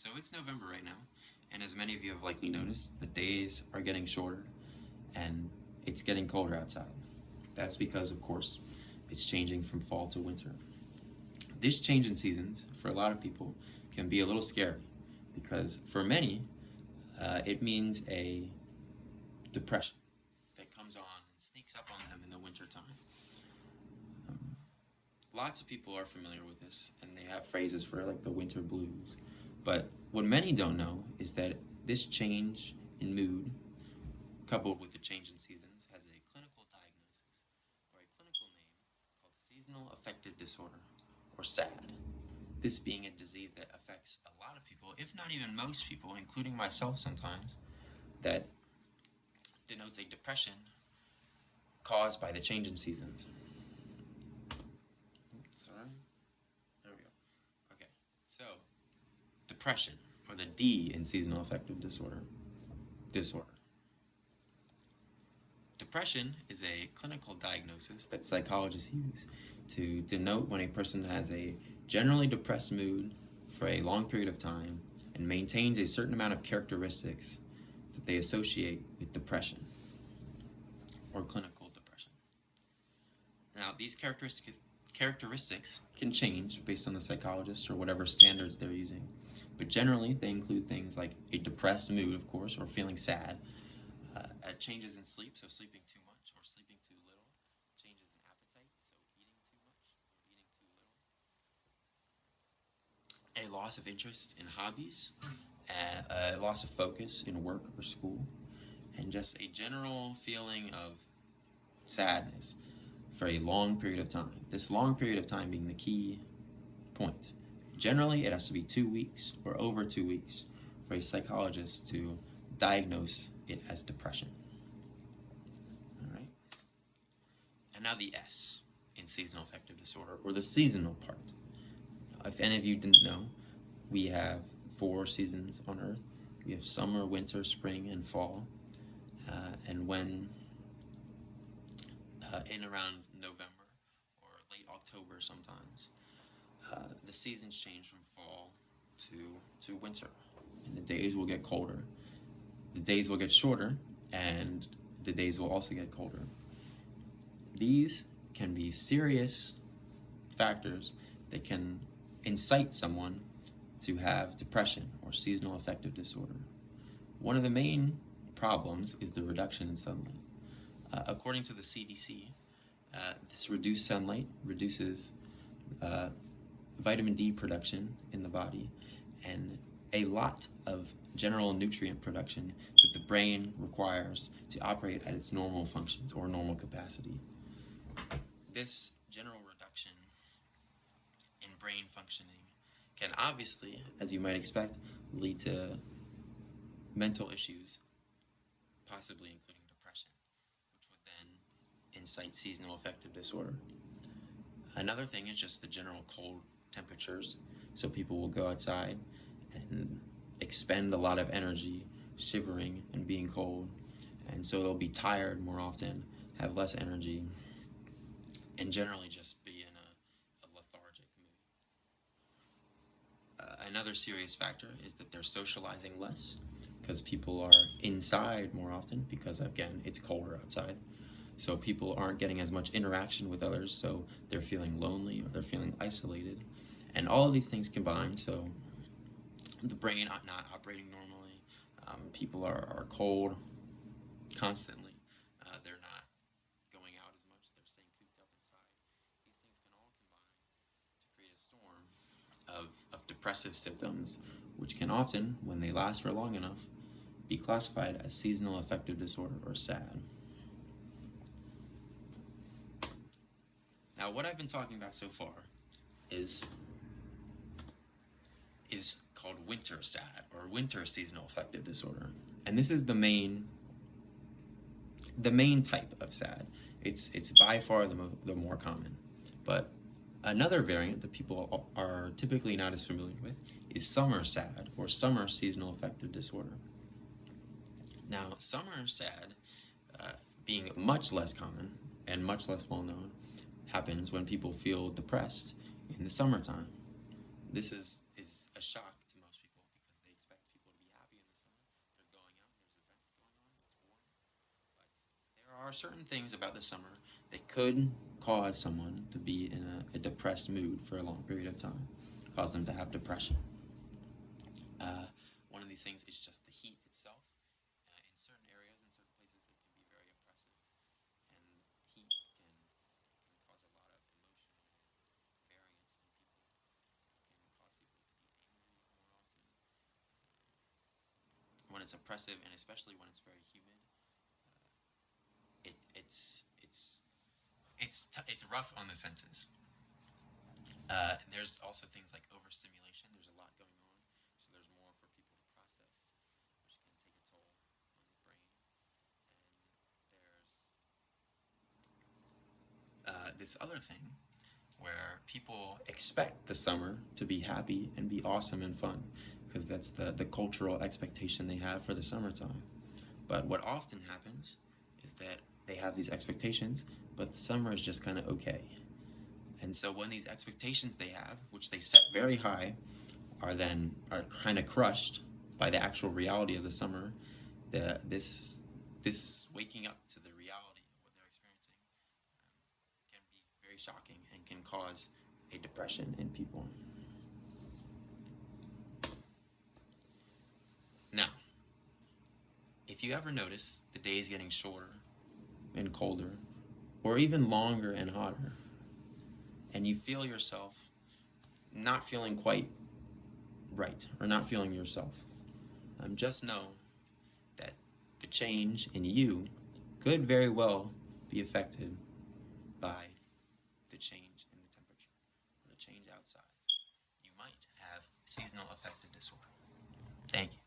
So it's November right now, and as many of you have likely noticed, the days are getting shorter and it's getting colder outside. That's because, of course, it's changing from fall to winter. This change in seasons, for a lot of people, can be a little scary because for many, it means a depression that comes on and sneaks up on them in the wintertime. Um, Lots of people are familiar with this, and they have phrases for like the winter blues. But what many don't know is that this change in mood, coupled with the change in seasons, has a clinical diagnosis or a clinical name called seasonal affective disorder, or SAD. This being a disease that affects a lot of people, if not even most people, including myself sometimes, that denotes a depression caused by the change in seasons. Sorry. There we go. Okay. So, depression, or the D in seasonal affective disorder. Depression is a clinical diagnosis that psychologists use to denote when a person has a generally depressed mood for a long period of time and maintains a certain amount of characteristics that they associate with depression or clinical depression. Now, these characteristics can change based on the psychologist or whatever standards they're using, but generally they include things like a depressed mood, of course, or feeling sad, changes in sleep, so sleeping too much or sleeping too little, changes in appetite, so eating too much or eating too little, a loss of interest in hobbies, a loss of focus in work or school, and just a general feeling of sadness for a long period of time. This long period of time being the key point. Generally, it has to be 2 weeks or over 2 weeks for a psychologist to diagnose it as depression. All right. And now the S in seasonal affective disorder, or the seasonal part. If any of you didn't know, we have 4 seasons on Earth. We have summer, winter, spring, and fall. And when in around November or late October sometimes, the seasons change from fall to winter, and the days will get colder. The days will get shorter, and the days will also get colder. These can be serious factors that can incite someone to have depression or seasonal affective disorder. One of the main problems is the reduction in sunlight. According to the CDC, this reduced sunlight reduces vitamin D production in the body and a lot of general nutrient production that the brain requires to operate at its normal functions or normal capacity. This general reduction in brain functioning can obviously, as you might expect, lead to mental issues, possibly including depression, which would then incite seasonal affective disorder. Another thing is just the general cold temperatures, so people will go outside and expend a lot of energy shivering and being cold, and so they'll be tired more often, have less energy, and generally just be in a lethargic mood. Another serious factor is that they're socializing less because people are inside more often because, again, it's colder outside. So people aren't getting as much interaction with others, so they're feeling lonely or they're feeling isolated. And all of these things combined, so the brain not operating normally, people are cold constantly, they're not going out as much, they're staying cooped up inside. These things can all combine to create a storm of depressive symptoms, which can often, when they last for long enough, be classified as seasonal affective disorder, or SAD. Now, what I've been talking about so far is called winter SAD, or winter seasonal affective disorder. And this is the main type of SAD. It's by far the more common. But another variant that people are typically not as familiar with is summer SAD, or summer seasonal affective disorder. Now, summer SAD, being much less common and much less well known, happens when people feel depressed in the summertime. This is a shock to most people because are certain things about the summer that could cause someone to be in a depressed mood for a long period of time, cause them to have depression. One of these things is just the heat itself. In certain areas, in certain places, it can be very oppressive, and heat can cause a lot of emotional variance in people. It can cause people to be angry more often when it's oppressive, and especially when it's very humid. It's rough on the senses. There's also things like overstimulation. There's a lot going on, so there's more for people to process, which can take a toll on the brain. And there's this other thing where people expect the summer to be happy and be awesome and fun, because that's the cultural expectation they have for the summertime. But what often happens is that they have these expectations, but the summer is just kind of okay. And so when these expectations they have, which they set very high, are kind of crushed by the actual reality of the summer, this waking up to the reality of what they're experiencing can be very shocking and can cause a depression in people. Now, if you ever notice the days getting shorter and colder, or even longer and hotter, and you feel yourself not feeling quite right, or not feeling yourself, just know that the change in you could very well be affected by the change in the temperature, or the change outside. You might have seasonal affective disorder. Thank you.